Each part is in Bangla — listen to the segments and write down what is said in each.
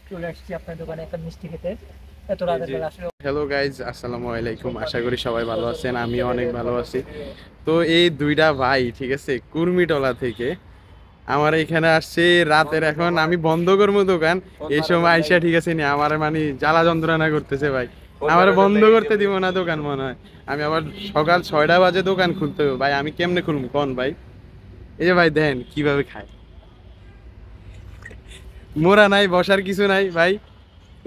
চলে আসছি আপনার দোকানে একটা মিষ্টি খেতে। এত রাতের বেলা আসলে হ্যালো গাইজ, আসসালামু আলাইকুম। আশা করি সবাই ভালো আছেন, আমি অনেক ভালো আছি। তো এই দুইটা ভাই ঠিক আছে কুর্মিটলা থেকে আমার এখানে আসছে রাতের, এখন আমি বন্ধ করবো দোকান, এই সময় আইসা ঠিক আছে নি আমার মানে জ্বালা যন্ত্রণা করতেছে ভাই। আমার বন্ধ করতে দিব না দোকান মনে হয়। আমি আবার সকাল 6টা বাজে দোকান খুলতে হবে ভাই, আমি কেমনে খুলবো কোন ভাই? এই যে ভাই দেন কিভাবে খায়, মোরা নাই বসার কিছু নাই ভাই।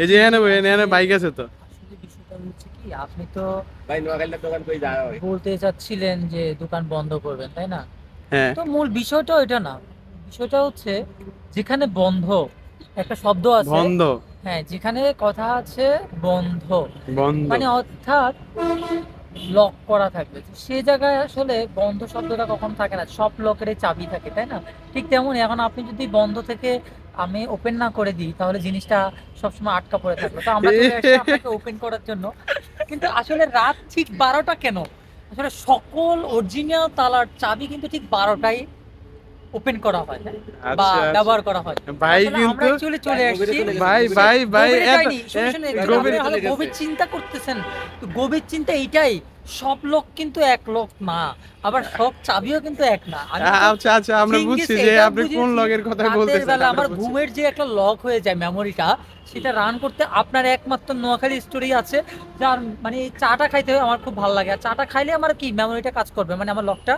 এই যে এনে এনে বাইক আছে তো। আসলে বিষয়টা হচ্ছে কি, আপনি তো ভাই নোয়াখালীর দোকান কই যায় বলতে চাচ্ছিলেন যে দোকান বন্ধ করবেন, তাই না? হ্যাঁ, তো মূল বিষয়টা এটা না, বিষয়টা হচ্ছে যেখানে বন্ধ একটা শব্দ আছে। বন্ধ হ্যাঁ, যেখানে কথা আছে বন্ধ, বন্ধ। মানে অর্থাৎ লক করা থাকবে, তো সে জায়গায় আসলে বন্ধ শব্দটা কখন থাকে না, সব লকেরই চাবি থাকে, তাই না? ঠিক তেমনই এখন আপনি যদি বন্ধ থেকে আমি ওপেন না করে দিই তাহলে জিনিসটা সবসময় আটকা পড়ে থাকবে। তো আমরা চলে আসছি আপনাকে ওপেন করার জন্য। কিন্তু আসলে রাত ঠিক 12টা কেন, আসলে সকল অরিজিনাল তালার চাবি কিন্তু ঠিক 12টায় ওপেন করা হয়, হ্যাঁ? বা আচ্ছা আচ্ছা ব্যবহার করা হয়। ভাই, আসলে আমরা কিন্তু অ্যাকচুয়ালি চলে আসছি ভাই ভাই ভাই গভীরে এত যাইনি, শুনে শুনে একটু গভীর আপনি হয়তো গভীর চিন্তা করতেছেন। তো গভীর চিন্তা এইটাই, সব লোক কিন্তু এক লোক না, আবার সব চাবিও কিন্তু এক না। আমি তো আচ্ছা আচ্ছা, আমরা থিঙ্ক বুঝছি গেছি, যে এটা আপনি কোন বুঝেছি। লগের কথা রাতের বলতেছেন, বেলা আমরা আমার বুঝছি। ঘুমের যে একটা লক হয়ে যায় মেমোরিটা, সেটা রান করতে আপনার একমাত্র নোয়াখালী স্টোরি আছে, যার মানে এই চাটা খাইতে হয় আমার খুব ভালো লাগে, আর চাটা খাইলে আমার কি মেমোরিটা কাজ করবে, মানে আমার লকটা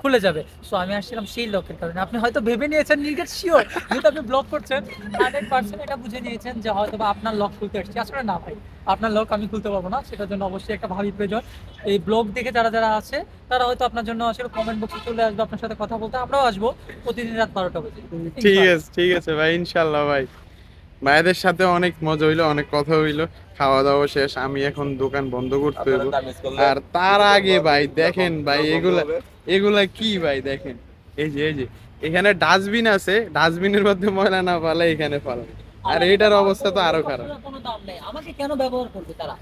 খুলে যাবে। সো আমি আসছিলাম সেই লকের কারণে। আপনি হয়তো ভেবে নিয়েছেন, নির্গেট শিওর, যেহেতু আপনি ব্লক করছেন 100% এটা বুঝে নিয়েছেন যে হয়তো বা আপনার লক খুলতে আসছি। আসলে না ভাই, আপনার লক আমি খুলতে পারবো না, সেটার জন্য অবশ্যই একটা ভাবি প্রয়োজন। এই ব্লগ দেখে যারা যারা আছে তারা হয়তো আপনার জন্য আসলে কমেন্ট বক্সে চলে আসবে আপনার সাথে কথা বলতে, আমরাও আসবো প্রতিদিন রাত 12টা বাজে ইনশাআল্লাহ। ঠিক আছে ভাই, ইনশাল্লাহ ভাই। ভাইদের সাথে অনেক মজা হইলো, অনেক কথা হইলো। খাওয়া দাওয়া শেষ, আমি এখন দোকান বন্ধ করতে হইব। আর তার আগে ভাই দেখেন ভাই, এগুলা এগুলা কি ভাই দেখেন, এই যে এখানে ডাস্টবিন আছে, ডাস্টবিনের মধ্যে ময়লা না ফেলে এখানে ফেলে। আর আমাকে এটার ব্যবহার অবস্থা তো করবে, আরো খারাপ। কথাটার কোনো দাম নেই, আমাকে কেন ব্যবহার করবে তারা?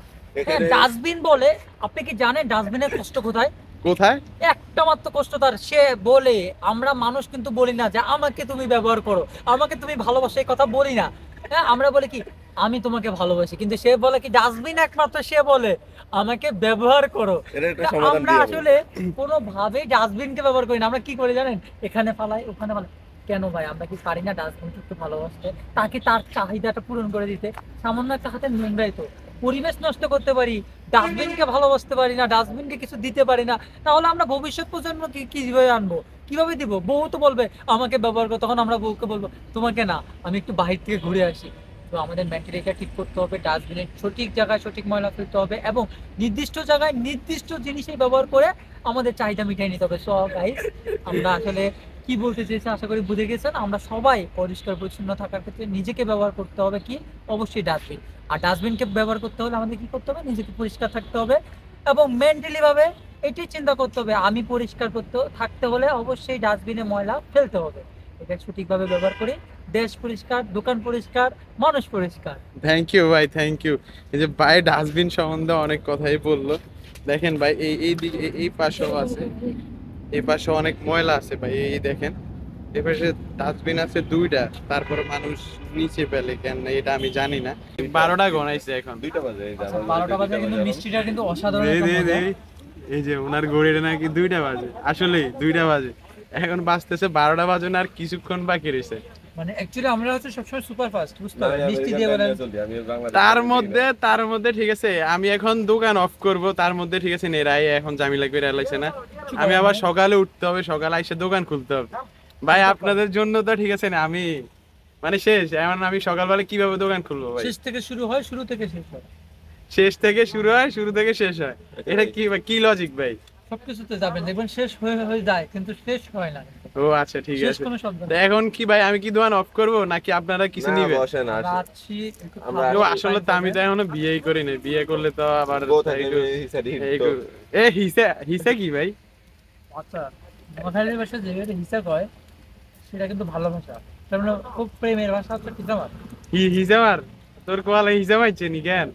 হ্যাঁ, ডাস্টবিন বলে, আপনি কি জানেন ডাস্টবিনের কষ্ট কোথায়? কোথায়? একটা মাত্র কষ্ট তার, সে বলে, আমরা মানুষ কিন্তু বলি না যে আমাকে তুমি ব্যবহার করো, আমাকে তুমি ভালোবাসো, এই কথা বলি না। হ্যাঁ, আমরা বলি কি আমি তোমাকে ভালোবাসি, কিন্তু সে বলে কি ডাস্টবিন একমাত্র সে বলে আমাকে ব্যবহার করো। তা আমরা আসলে কোনোভাবেই ডাস্টবিনকে ব্যবহার করি না, আমরা কি করি জানেন? এখানে ফালাই ওখানে ফালাই। কেন ভাই, আমরা কি পারি না ডাস্টবিনকে একটু ভালোবাসতে, তাকে তার চাহিদাটা পূরণ করে দিতে? সামান্য একটা হাতে নোংরাই তো, পরিবেশ নষ্ট করতে পারি, ডাস্টবিনকে ভালোবাসতে পারি না, ডাস্টবিনকে কিছু দিতে পারি না, তাহলে আমরা ভবিষ্যৎ প্রজন্ম কিভাবে আনবো, কিভাবে দিব? বউ তো বলবে আমাকে ব্যবহার করো, তখন আমরা বউকে বলবো তোমাকে না, আমি একটু বাহির থেকে ঘুরে আসি। তো আমাদের মেন্টালিটিটা ঠিক করতে হবে, ডাস্টবিনের সঠিক জায়গায় সঠিক ময়লা ফেলতে হবে, এবং নির্দিষ্ট জায়গায় নির্দিষ্ট জিনিসই ব্যবহার করে আমাদের চাহিদা মিটিয়ে নিতে হবে। সো গাইস, আমরা আসলে কি বলতে চেয়েছি আশা করি বুঝে গেছেন। আমরা সবাই পরিষ্কার পরিচ্ছন্ন থাকার ক্ষেত্রে নিজেকে ব্যবহার করতে হবে কি, অবশ্যই ডাস্টবিন। আর ডাস্টবিনকে ব্যবহার করতে হলে আমাদের কি করতে হবে, নিজেকে পরিষ্কার থাকতে হবে, এবং মেন্টালি ভাবে এটাই চিন্তা করতে হবে আমি পরিষ্কার করতে থাকতে হলে অবশ্যই ডাস্টবিনে ময়লা ফেলতে হবে। এটা সঠিকভাবে ব্যবহার করি, দেশ পরিষ্কার, দোকান পরিষ্কার, মানুষ পরিষ্কার। থ্যাংক ইউ ভাই, থ্যাংক ইউ। এই যে ভাই ডাস্টবিন সম্বন্ধে অনেক কথাই বললো। দেখেন ভাই, এই দিকে এই পাশেও আছে, এই পাশে অনেক ময়লা আছে ভাই, এই দেখেন। এই পাশে ডাস্টবিন আছে দুইটা, তারপরে মানুষ নিচে ফেলে কেন এটা আমি জানি না। 12টা গনাইছে, এখন 2টা বাজে। আচ্ছা, 12টা বাজে, কিন্তু মিষ্টিটা কিন্তু অসাধারণ একটা মজা। এই যে ওনার ঘড়িটা নাকি 2টা বাজে, আসলে 2টা বাজে। এখন বাজতেছে 12টা বাজে না, আর কিছুক্ষণ বাকি রয়েছে। মানে অ্যাকচুয়ালি আমরা হচ্ছে সবসময় সুপার ফাস্ট, বুঝতে হবে, মিষ্টি দিয়ে বলেন। তার মধ্যে ঠিক আছে, আমি এখন দোকান অফ করব, তার মধ্যে ঠিক আছে নেরাই এখন জামিলা করে এলাইছে না। আমি আবার সকালে উঠতে হবে, সকালে এসে দোকান খুলতে হবে ভাই আপনাদের জন্য। তো ঠিক আছে না, আমি মানে শেষ, এখন আমি সকালবেলা কিভাবে দোকান খুলবো ভাই? শেষ থেকে শুরু হয়, শুরু থেকে শেষ হয়। শেষ থেকে শুরু হয়, শুরু থেকে শেষ হয়, এটা কি কি লজিক ভাই? সবকিছুতে যাবেন দেখবেন শেষ হয়ে হয়ে যায়, কিন্তু শেষ হয় না। ও আচ্ছা, ঠিক শেষ আছে। কোনো শব্দ তো না। এখন কি ভাই, আমি কি দোকান অফ করব নাকি আপনারা কিছু নিবেন? আমরা আছি একটু ও আসলে তো আমি তো এখনো বিয়েই করি নাই, বিয়ে করলে তো আবার হিসা হিসা কি ভাই? আচ্ছা, নোয়াখালীর ভাষা যেটা হিসা কয় সেটা কিন্তু ভালো ভাষা, তার মানে খুব প্রেমের ভাষা হচ্ছে কিজামাত। হিসামার তোর কোয়ালে হিসামাইছে নি কেন?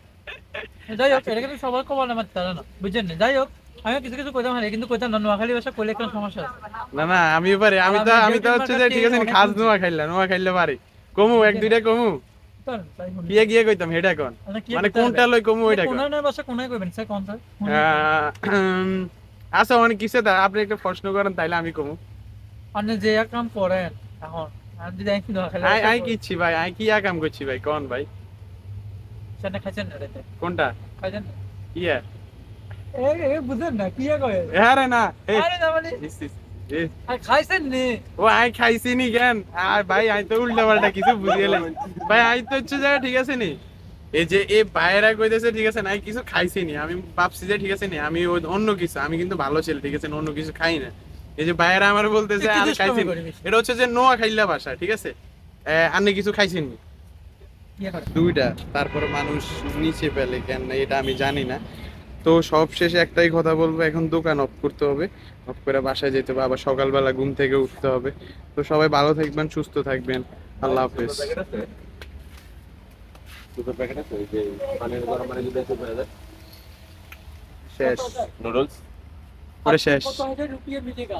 যাই হোক, এটা কিন্তু সবার কমাল আমার তারা না, বুঝছেন না? যাই হোক, আমি কিছু কিছু কইতাম হারে, কিন্তু কইতাম না, নোয়াখালী ভাষা কইলে কোনো সমস্যা আছে। না না, আমি পারি, আমি তো হচ্ছে যে ঠিক আছে, খাস নোয়া খাইলে পারি। কমু এক দুইটা কমু স্যার তাই বলি। গিয়ে গিয়ে কইতাম হেডা কোন আচ্ছা, কি মানে করতে হবে? কোনটা লই কমু ওইটা কোন কোনার বাসা কোনায় কইবেন স্যার, কোন স্যার? আচ্ছা অনেক কিছু দা আপনি একটা প্রশ্ন করেন তাইলে আমি কমু আপনি যে এক কাম করেন এখন, আমি যদি একটু ধরা খেলে আই কিচ্ছি ভাই আই কি কাম করছি ভাই কোন ভাই সেটা খাইছেন না রেতে, কোনটা খাইছেন না? ইয়া এ বুঝেন না কি কয়? আরে না এই আরে না মানে ইস, ইস, ইস। আর খাইছেন নি? ও আই খাইছি নি কেন আর ভাই আই তো উল্টা পাল্টা কিছু বুঝিয়ে ভাই আই তো হচ্ছে জায়গা ঠিক আছে নি এই যে এই বাইরা কইতেছে ঠিক আছে না আই কিছু খাইছি নি আমি ভাবছি যে ঠিক আছে নি আমি অন্য কিছু আমি কিন্তু ভালো ছেলে ঠিক আছে অন্য কিছু খাই না এই যে বাইরা আমার বলতেছে একটু আমি দুষ্টামি খাইছি নি। করি বেশি। এটা হচ্ছে যে নোয়া খাইলা ভাষা ঠিক আছে আপনি কিছু খাইছেন নি কি করে? দুইটা তারপরে মানুষ নিচে পেলে কেন এটা আমি জানি না তো সব শেষে একটাই কথা বলবো এখন দোকান অফ করতে হবে অফ করে বাসায় যেতে হবে আবার সকালবেলা ঘুম থেকে উঠতে হবে তো সবাই ভালো থাকবেন সুস্থ থাকবেন আল্লাহ হাফেজ দুধের প্যাকেট আছে ওই যে পানির গরম পানি যদি একটু করে দেয় শেষ নুডলস পরে শেষ কত হাজার রুপিয়া মিলেগা?